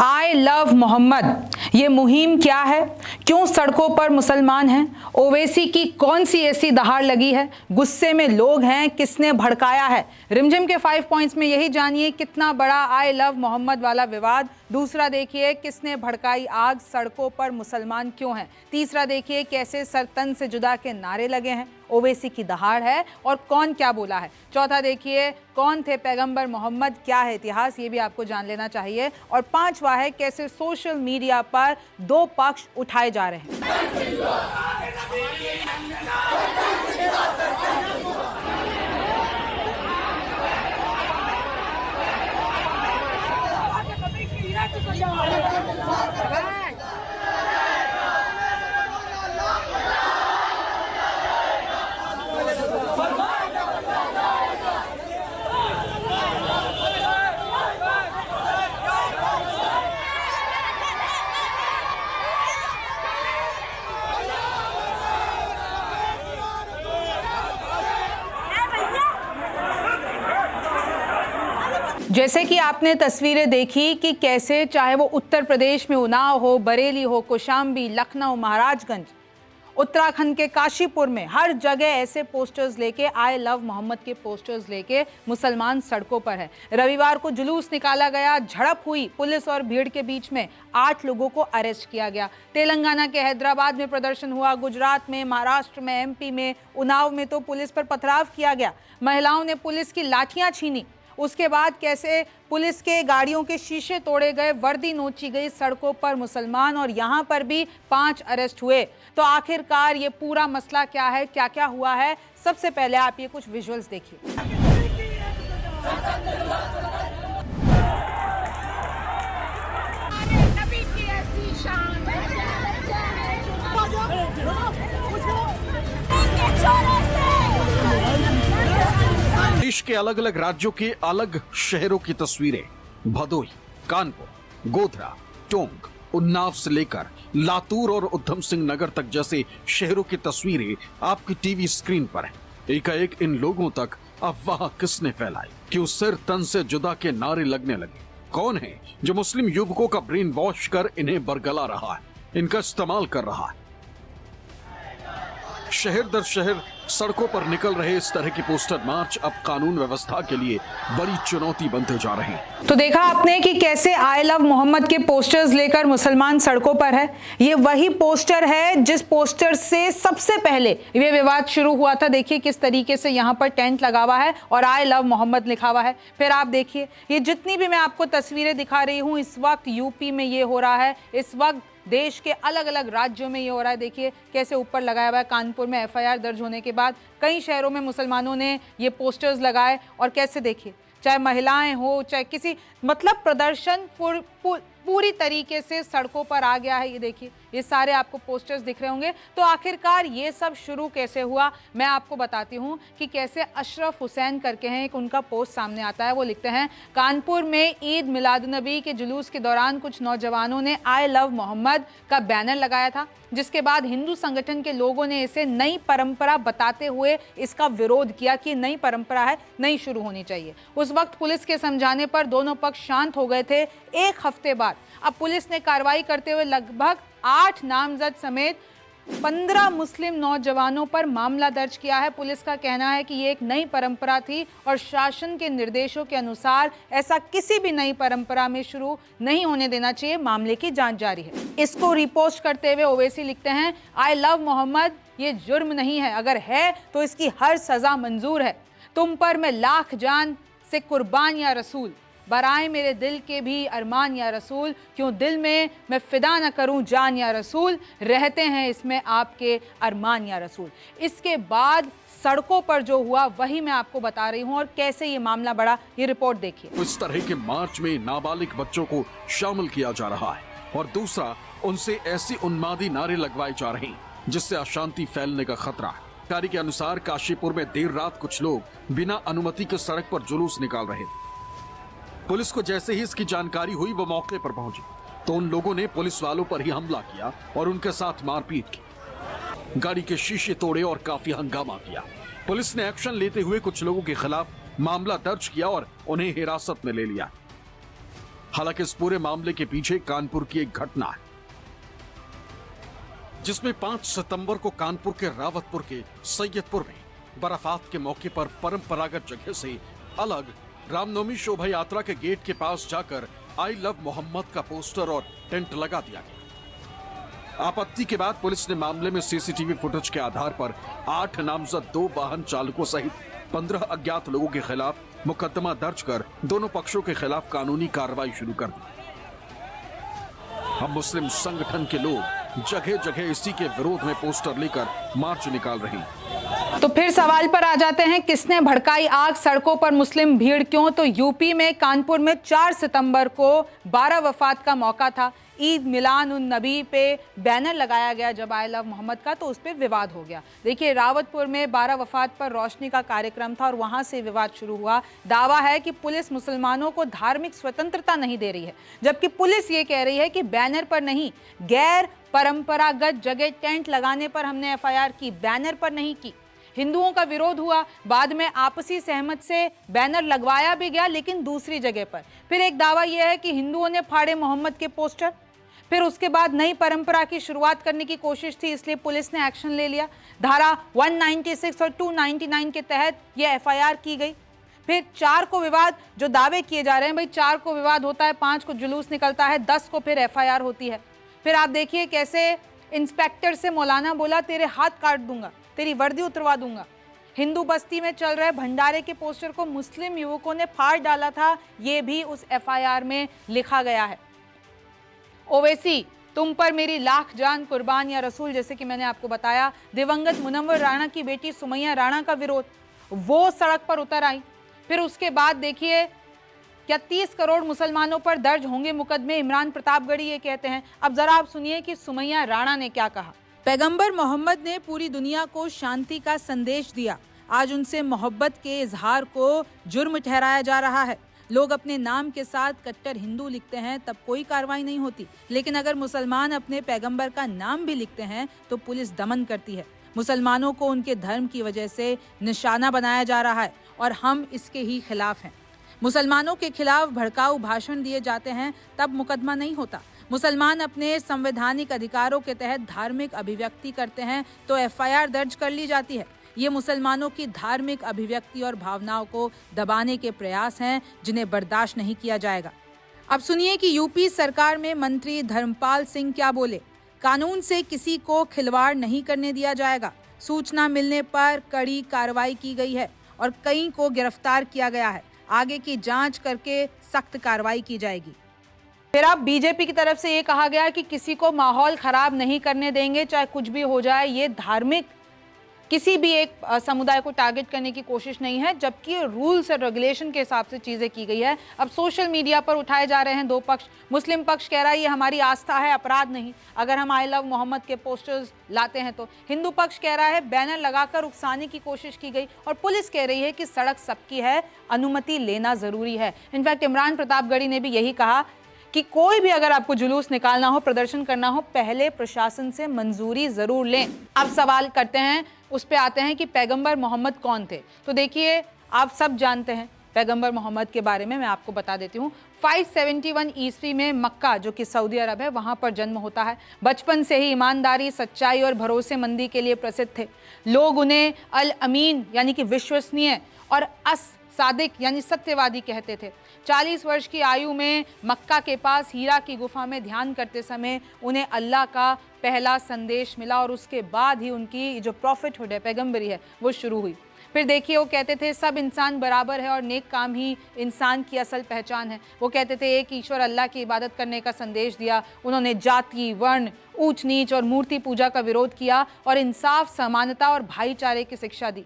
I love Mohammad, ये मुहिम क्या है? क्यों सड़कों पर मुसलमान हैं? ओवैसी की कौन सी ऐसी दहाड़ लगी है? गुस्से में लोग हैं, किसने भड़काया है? रिमझिम के 5 पॉइंट्स में यही जानिए कितना बड़ा आई लव मोहम्मद वाला विवाद। दूसरा देखिए किसने भड़काई आग, सड़कों पर मुसलमान क्यों हैं? तीसरा देखिए कैसे सर तन से जुदा के नारे लगे हैं, ओवैसी की दहाड़ है और कौन क्या बोला है। चौथा देखिए कौन थे पैगंबर मोहम्मद, क्या है इतिहास, ये भी आपको जान लेना चाहिए। और पांचवा है कैसे सोशल मीडिया पर दो पक्ष उठाए जा रहे हैं। जैसे कि आपने तस्वीरें देखी कि कैसे चाहे वो उत्तर प्रदेश में उन्नाव हो, बरेली हो, कौशाम्बी, लखनऊ, महाराजगंज, उत्तराखंड के काशीपुर में हर जगह ऐसे पोस्टर्स लेके, आई लव मोहम्मद के पोस्टर्स लेके मुसलमान सड़कों पर है। रविवार को जुलूस निकाला गया, झड़प हुई, पुलिस और भीड़ के बीच में 8 लोगों को अरेस्ट किया गया। तेलंगाना के हैदराबाद में प्रदर्शन हुआ, गुजरात में, महाराष्ट्र में, एमपी में, उन्नाव में तो पुलिस पर पथराव किया गया। महिलाओं ने पुलिस की लाठियां छीनी। उसके बाद कैसे पुलिस के गाड़ियों के शीशे तोड़े गए, वर्दी नोची गई, सड़कों पर मुसलमान, और यहाँ पर भी 5 अरेस्ट हुए। तो आखिरकार ये पूरा मसला क्या है, क्या क्या हुआ है? सबसे पहले आप ये कुछ विजुअल्स देखिए। देश के अलग अलग राज्यों के अलग शहरों की तस्वीरें, भदोही, कानपुर, गोधरा, टोंक, उन्नाव से लेकर लातूर और उधम सिंह नगर तक जैसे शहरों की तस्वीरें आपकी टीवी स्क्रीन पर हैं। एकाएक इन लोगों तक अफवाह किसने फैलाई? क्यों सिर तन से जुदा के नारे लगने लगे? कौन है जो मुस्लिम युवकों का ब्रेन वॉश कर इन्हें बरगला रहा है, इनका इस्तेमाल कर रहा है? शहर दर शहर सड़कों पर निकल रहे इस तरह की पोस्टर मार्च अब कानून व्यवस्था के लिए बड़ी चुनौती बनते जा रहे हैं। तो देखा आपने कि कैसे आई लव मोहम्मद के पोस्टर्स लेकर मुसलमान सड़कों पर है। ये वही पोस्टर है जिस पोस्टर से सबसे पहले ये विवाद शुरू हुआ था। देखिए किस तरीके से यहाँ पर टेंट लगा हुआ है और आई लव मोहम्मद लिखा हुआ है। फिर आप देखिए ये जितनी भी मैं आपको तस्वीरें दिखा रही हूँ, इस वक्त यूपी में ये हो रहा है, इस वक्त देश के अलग अलग राज्यों में ये हो रहा है। देखिए कैसे ऊपर लगाया हुआ है। कानपुर में एफआईआर दर्ज होने के बाद कई शहरों में मुसलमानों ने ये पोस्टर्स लगाए और कैसे देखिए चाहे महिलाएं हो चाहे किसी, मतलब प्रदर्शन पूरी तरीके से सड़कों पर आ गया है। ये देखिए ये सारे आपको पोस्टर्स दिख रहे होंगे। तो आखिरकार ये सब शुरू कैसे हुआ, मैं आपको बताती हूँ कि कैसे अशरफ हुसैन करके हैं, एक उनका पोस्ट सामने आता है। वो लिखते हैं, कानपुर में ईद मिलादुन्नबी के जुलूस के दौरान कुछ नौजवानों ने आई लव मोहम्मद का बैनर लगाया था, जिसके बाद हिंदू संगठन के लोगों ने इसे नई परंपरा बताते हुए इसका विरोध किया कि नई परंपरा है, नई शुरू होनी चाहिए। उस वक्त पुलिस के समझाने पर दोनों पक्ष शांत हो गए थे। 1 हफ्ते बाद अब पुलिस ने कार्रवाई करते हुए लगभग 8 नामजद समेत 15 मुस्लिम नौजवानों पर मामला दर्ज किया है। पुलिस का कहना है कि ये एक नई परंपरा थी और शासन के निर्देशों के अनुसार ऐसा किसी भी नई परंपरा में शुरू नहीं होने देना चाहिए। मामले की जांच जारी है। इसको रिपोस्ट करते हुए ओवैसी लिखते हैं, आई लव मोहम्मद ये जुर्म नहीं है, अगर है तो इसकी हर सजा मंजूर है। तुम पर मैं लाख जान से कुर्बान या रसूल, बराए मेरे दिल के भी अरमान या रसूल, क्यों दिल में मैं फिदा न करूं जान या रसूल, रहते हैं इसमें आपके अरमान या रसूल। इसके बाद सड़कों पर जो हुआ वही मैं आपको बता रही हूं और कैसे ये मामला बढ़ा, ये रिपोर्ट देखिए। इस तरह के मार्च में नाबालिग बच्चों को शामिल किया जा रहा है और दूसरा उनसे ऐसी उन्मादी नारे लगवाए जा रहे हैं जिससे अशांति फैलने का खतरा है। जानकारी के अनुसार काशीपुर में देर रात कुछ लोग बिना अनुमति के सड़क पर जुलूस निकाल रहे थे। पुलिस को जैसे ही इसकी जानकारी हुई वो मौके पर पहुंची तो उन लोगों ने पुलिस वालों पर ही हमला किया और उनके साथ मारपीट की, गाड़ी के शीशे तोड़े और काफी हंगामा किया। पुलिस ने एक्शन लेते हुए कुछ लोगों के खिलाफ मामला दर्ज किया और उन्हें हिरासत में ले लिया। हालांकि इस पूरे मामले के पीछे कानपुर की एक घटना है, जिसमें 5 सितंबर को कानपुर के रावतपुर के सैयदपुर में बराफात के मौके पर परंपरागत जगह से अलग रामनवमी शोभा यात्रा के गेट के पास जाकर आई लव मोहम्मद का पोस्टर और टेंट लगा दिया गया। आपत्ति के बाद पुलिस ने मामले में सीसीटीवी फुटेज के आधार पर 8 नामजद 2 वाहन चालकों सहित 15 अज्ञात लोगों के खिलाफ मुकदमा दर्ज कर दोनों पक्षों के खिलाफ कानूनी कार्रवाई शुरू कर दी। अब मुस्लिम संगठन के लोग जगह जगह इसी के विरोध में पोस्टर लेकर मार्च निकाल रहे हैं। तो फिर सवाल पर आ जाते हैं, किसने भड़काई आग, सड़कों पर मुस्लिम भीड़ क्यों? तो यूपी में कानपुर में 4 सितंबर को 12 वफात का मौका था। ईद मिलान उन नबी पे बैनर लगाया गया जब आई लव मोहम्मद का, तो उस पर विवाद हो गया। देखिए, रावतपुर में 12 वफात पर रोशनी का कार्यक्रम था और वहां से विवाद शुरू हुआ। दावा है कि पुलिस मुसलमानों को धार्मिक स्वतंत्रता नहीं दे रही है, जबकि पुलिस ये कह रही है कि बैनर पर नहीं, गैर परंपरागत जगह टेंट लगाने पर हमने एफआईआर की, बैनर पर नहीं की। हिंदुओं का विरोध हुआ, बाद में आपसी सहमत से बैनर लगवाया भी गया, लेकिन दूसरी जगह पर। फिर एक दावा यह है कि हिंदुओं ने फाड़े मोहम्मद के पोस्टर। फिर उसके बाद नई परंपरा की शुरुआत करने की कोशिश थी, इसलिए पुलिस ने एक्शन ले लिया। धारा 196 और 299 के तहत यह एफआईआर की गई। फिर 4 को विवाद, जो दावे किए जा रहे हैं, भाई 4 को विवाद होता है, 5 को जुलूस निकलता है, 10 को फिर एफआईआर होती है। फिर आप देखिए कैसे इंस्पेक्टर से मौलाना बोला तेरे हाथ काट दूंगा, तेरी वर्दी उतरवा दूंगा। हिंदू बस्ती में चल रहे भंडारे के पोस्टर को मुस्लिम युवकों ने फाड़ डाला था, यह भी उस एफआईआर में लिखा गया है। ओवैसी, तुम पर मेरी लाख जान कुर्बान या रसूल, जैसे कि मैंने आपको बताया। दिवंगत मुनव्वर राणा की बेटी सुमैया राणा का विरोध, वो सड़क पर उतर आई। फिर उसके बाद देखिए, क्या 30 करोड़ मुसलमानों पर दर्ज होंगे मुकदमे? इमरान प्रतापगढ़ी ये कहते हैं। अब जरा आप सुनिए कि सुमैया राणा ने क्या कहा। पैगंबर मोहम्मद ने पूरी दुनिया को शांति का संदेश दिया। आज उनसे मोहब्बत के इजहार को जुर्म ठहराया जा रहा है। लोग अपने नाम के साथ कट्टर हिंदू लिखते हैं तब कोई कार्रवाई नहीं होती, लेकिन अगर मुसलमान अपने पैगंबर का नाम भी लिखते हैं तो पुलिस दमन करती है। मुसलमानों को उनके धर्म की वजह से निशाना बनाया जा रहा है और हम इसके ही खिलाफ हैं। मुसलमानों के खिलाफ भड़काऊ भाषण दिए जाते हैं तब मुकदमा नहीं होता। मुसलमान अपने संवैधानिक अधिकारों के तहत धार्मिक अभिव्यक्ति करते हैं तो एफआईआर दर्ज कर ली जाती है। ये मुसलमानों की धार्मिक अभिव्यक्ति और भावनाओं को दबाने के प्रयास हैं, जिन्हें बर्दाश्त नहीं किया जाएगा। अब सुनिए कि यूपी सरकार में मंत्री धर्मपाल सिंह क्या बोले। कानून से किसी को खिलवाड़ नहीं करने दिया जाएगा। सूचना मिलने पर कड़ी कार्रवाई की गई है और कई को गिरफ्तार किया गया है। आगे की जांच करके सख्त कार्रवाई की जाएगी। फिर अब बीजेपी की तरफ से ये कहा गया कि किसी को माहौल खराब नहीं करने देंगे, चाहे कुछ भी हो जाए। ये धार्मिक किसी भी एक समुदाय को टारगेट करने की कोशिश नहीं है, जबकि रूल्स और रेगुलेशन के हिसाब से चीजें की गई है। अब सोशल मीडिया पर उठाए जा रहे हैं 2 पक्ष। मुस्लिम पक्ष कह रहा है ये हमारी आस्था है, अपराध नहीं, अगर हम आई लव मोहम्मद के पोस्टर्स लाते हैं तो। हिंदू पक्ष कह रहा है बैनर लगाकर उकसाने की कोशिश की गई, और पुलिस कह रही है कि सड़क सबकी है, अनुमति लेना जरूरी है। इनफैक्ट इमरान प्रतापगढ़ी ने भी यही कहा कि कोई भी अगर आपको जुलूस निकालना हो, प्रदर्शन करना हो, पहले प्रशासन से मंजूरी जरूर लें। अब सवाल करते हैं, उस पे आते हैं कि पैगंबर मोहम्मद कौन थे। तो देखिए, आप सब जानते हैं पैगंबर मोहम्मद के बारे में, मैं आपको बता देती हूँ। 571 ईस्वी में मक्का, जो कि सऊदी अरब है, वहाँ पर जन्म होता है। बचपन से ही ईमानदारी, सच्चाई और भरोसेमंदी के लिए प्रसिद्ध थे। लोग उन्हें अल अमीन यानी कि विश्वसनीय और सादिक यानी सत्यवादी कहते थे। 40 वर्ष की आयु में मक्का के पास हीरा की गुफा में ध्यान करते समय उन्हें अल्लाह का पहला संदेश मिला, और उसके बाद ही उनकी जो प्रॉफिटहुड है, पैगंबरी है, वो शुरू हुई। फिर देखिए, वो कहते थे सब इंसान बराबर है और नेक काम ही इंसान की असल पहचान है। वो कहते थे एक ईश्वर अल्लाह की इबादत करने का संदेश दिया। उन्होंने जाति, वर्ण, ऊंच नीच और मूर्ति पूजा का विरोध किया और इंसाफ, समानता और भाईचारे की शिक्षा दी।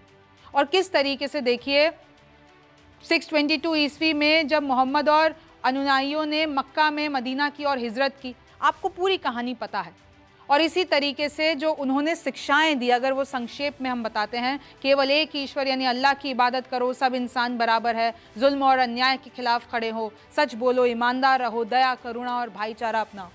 और किस तरीके से देखिए, 622 ईस्वी में जब मोहम्मद और अनुयायियों ने मक्का में मदीना की और हिजरत की, आपको पूरी कहानी पता है। और इसी तरीके से जो उन्होंने शिक्षाएं दी, अगर वो संक्षेप में हम बताते हैं, केवल एक ईश्वर यानी अल्लाह की इबादत करो, सब इंसान बराबर है, जुल्म और अन्याय के खिलाफ खड़े हो, सच बोलो, ईमानदार रहो, दया, करुणा और भाईचारा अपनाओ।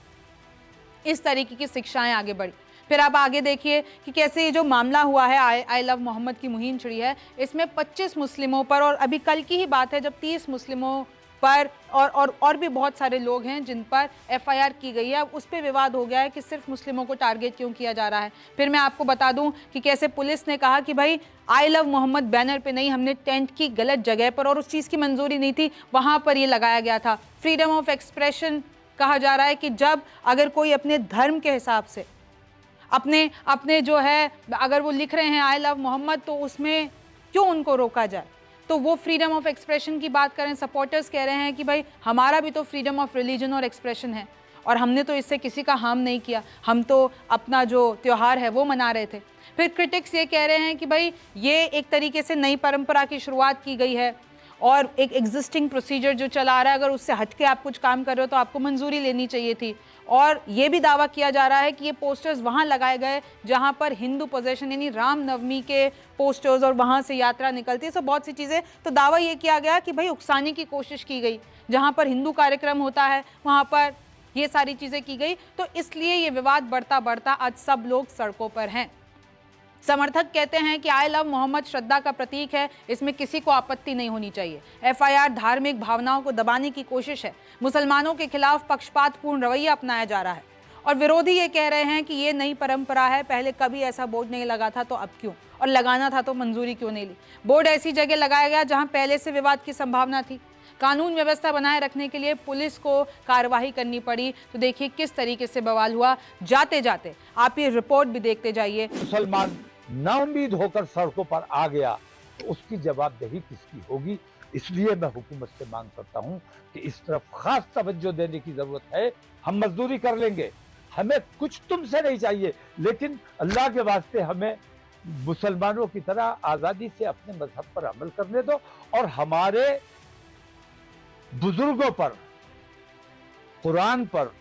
इस तरीके की शिक्षाएं आगे बढ़ी। फिर आप आगे देखिए कि कैसे ये जो मामला हुआ है, आई लव मोहम्मद की मुहिम छिड़ी है, इसमें 25 मुस्लिमों पर, और अभी कल की ही बात है जब 30 मुस्लिमों पर और भी बहुत सारे लोग हैं जिन पर एफआईआर की गई है। अब उस पर विवाद हो गया है कि सिर्फ मुस्लिमों को टारगेट क्यों किया जा रहा है। फिर मैं आपको बता दूं कि कैसे पुलिस ने कहा कि भाई आई लव मोहम्मद बैनर पे नहीं, हमने टेंट की गलत जगह पर और उस चीज़ की मंजूरी नहीं थी वहाँ पर ये लगाया गया था। फ्रीडम ऑफ एक्सप्रेशन कहा जा रहा है कि जब अगर कोई अपने धर्म के हिसाब से अपने जो है अगर वो लिख रहे हैं आई लव मोहम्मद तो उसमें क्यों उनको रोका जाए। तो वो फ्रीडम ऑफ एक्सप्रेशन की बात करें, सपोर्टर्स कह रहे हैं कि भाई हमारा भी तो फ्रीडम ऑफ रिलीजन और एक्सप्रेशन है और हमने तो इससे किसी का हार्म नहीं किया, हम तो अपना जो त्यौहार है वो मना रहे थे। फिर क्रिटिक्स ये कह रहे हैं कि भाई ये एक तरीके से नई परंपरा की शुरुआत की गई है और एक एग्जिस्टिंग प्रोसीजर जो चला आ रहा है अगर उससे हटके आप कुछ काम कर रहे हो तो आपको मंजूरी लेनी चाहिए थी। और ये भी दावा किया जा रहा है कि ये पोस्टर्स वहाँ लगाए गए जहाँ पर हिंदू पोजेशन यानी रामनवमी के पोस्टर्स और वहाँ से यात्रा निकलती है। सब बहुत सी चीज़ें, तो दावा ये किया गया कि भाई उकसाने की कोशिश की गई, जहाँ पर हिंदू कार्यक्रम होता है वहाँ पर ये सारी चीज़ें की गई। तो इसलिए ये विवाद बढ़ता बढ़ता आज सब लोग सड़कों पर हैं। समर्थक कहते हैं कि आई लव मोहम्मद श्रद्धा का प्रतीक है, इसमें किसी को आपत्ति नहीं होनी चाहिए। एफआईआर धार्मिक भावनाओं को दबाने की कोशिश है, मुसलमानों के खिलाफ पक्षपातपूर्ण रवैया अपनाया जा रहा है। और विरोधी ये कह रहे हैं कि ये नई परंपरा है, पहले कभी ऐसा बोर्ड नहीं लगा था तो अब क्यों, और लगाना था तो मंजूरी क्यों नहीं ली। बोर्ड ऐसी जगह लगाया गया जहां पहले से विवाद की संभावना थी। कानून व्यवस्था बनाए रखने के लिए पुलिस को कार्रवाई करनी पड़ी। तो देखिए किस तरीके से बवाल हुआ। जाते जाते आप ये रिपोर्ट भी देखते जाइए। मुसलमान नाउम्मीद होकर सड़कों पर आ गया तो उसकी जवाबदेही किसकी होगी। इसलिए मैं हुकूमत से मांग करता हूं कि इस तरफ खास तवज्जो देने की जरूरत है। हम मजदूरी कर लेंगे, हमें कुछ तुमसे नहीं चाहिए, लेकिन अल्लाह के वास्ते हमें मुसलमानों की तरह आजादी से अपने मजहब पर अमल करने दो। और हमारे बुजुर्गों पर, कुरान पर,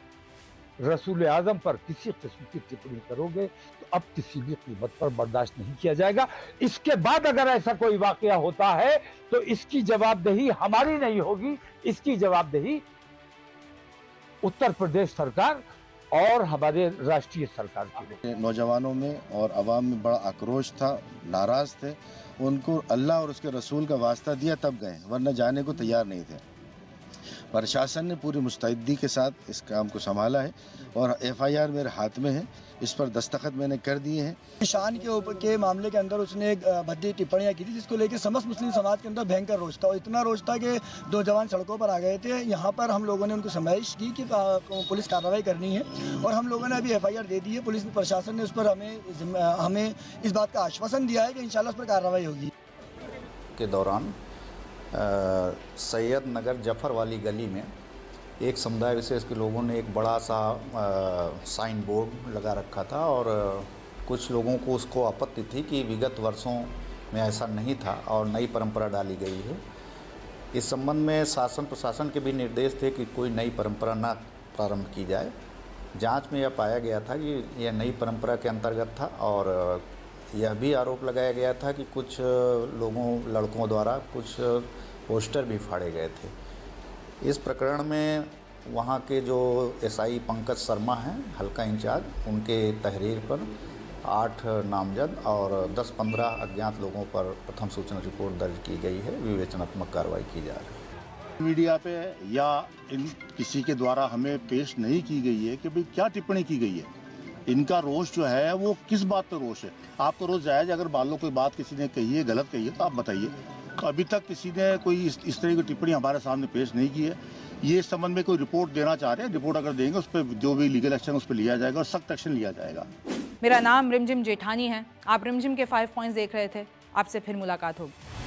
रसूल आजम पर किसी किस्म की टिप्पणी करोगे तो अब किसी भी कीमत पर बर्दाश्त नहीं किया जाएगा। इसके बाद अगर ऐसा कोई वाकया होता है तो इसकी जवाबदेही हमारी नहीं होगी, इसकी जवाबदेही उत्तर प्रदेश सरकार और हमारे राष्ट्रीय सरकार की। नौजवानों में और अवाम में बड़ा आक्रोश था, नाराज थे। उनको अल्लाह और उसके रसूल का वास्ता दिया तब गए, वरना जाने को तैयार नहीं थे। प्रशासन ने पूरी मुस्तैदी के साथ इस काम को संभाला है और एफआईआर मेरे हाथ में है, इस पर दस्तखत मैंने कर दिए हैं। निशान के ऊपर के मामले के अंदर उसने एक भद्दी टिप्पणियां की थी जिसको लेकर समस्त मुस्लिम समाज के अंदर भयंकर रोष था और इतना रोष था कि 2 जवान सड़कों पर आ गए थे। यहाँ पर हम लोगों ने उनको समझाइश की कि पुलिस कार्रवाई करनी है और हम लोगों ने अभी एफआईआर दे दी है। पुलिस प्रशासन ने उस पर हमें इस बात का आश्वासन दिया है कि इंशाल्लाह उस पर कार्रवाई होगी। के दौरान सैयद नगर जफर वाली गली में एक समुदाय विशेष के लोगों ने एक बड़ा सा साइन बोर्ड लगा रखा था और कुछ लोगों को उसको आपत्ति थी कि विगत वर्षों में ऐसा नहीं था और नई परंपरा डाली गई है। इस संबंध में शासन प्रशासन के भी निर्देश थे कि कोई नई परंपरा ना प्रारंभ की जाए। जांच में यह पाया गया था कि यह नई परंपरा के अंतर्गत था और यह भी आरोप लगाया गया था कि कुछ लड़कों द्वारा कुछ पोस्टर भी फाड़े गए थे। इस प्रकरण में वहाँ के जो एसआई पंकज शर्मा हैं, हल्का इंचार्ज, उनके तहरीर पर 8 नामजद और 10-15 अज्ञात लोगों पर प्रथम सूचना रिपोर्ट दर्ज की गई है। विवेचनात्मक कार्रवाई की जा रही है। मीडिया पे या किसी के द्वारा हमें पेश नहीं की गई है कि भाई क्या टिप्पणी की गई है। इनका रोष जो है वो किस बात पर रोष है। आपका रोष जायज, अगर मान लो कोई बात किसी ने कही है, गलत कही है तो आप बताइए। तो अभी तक किसी ने कोई इस तरह की टिप्पणी हमारे सामने पेश नहीं की है। ये इस संबंध में कोई रिपोर्ट देना चाह रहे हैं, रिपोर्ट अगर देंगे उस पर जो भी लीगल एक्शन उस पर लिया जाएगा और सख्त एक्शन लिया जाएगा। मेरा नाम रिमझिम जेठानी है। आप रिमझिम के 5 पॉइंट्स देख रहे थे। आपसे फिर मुलाकात होगी।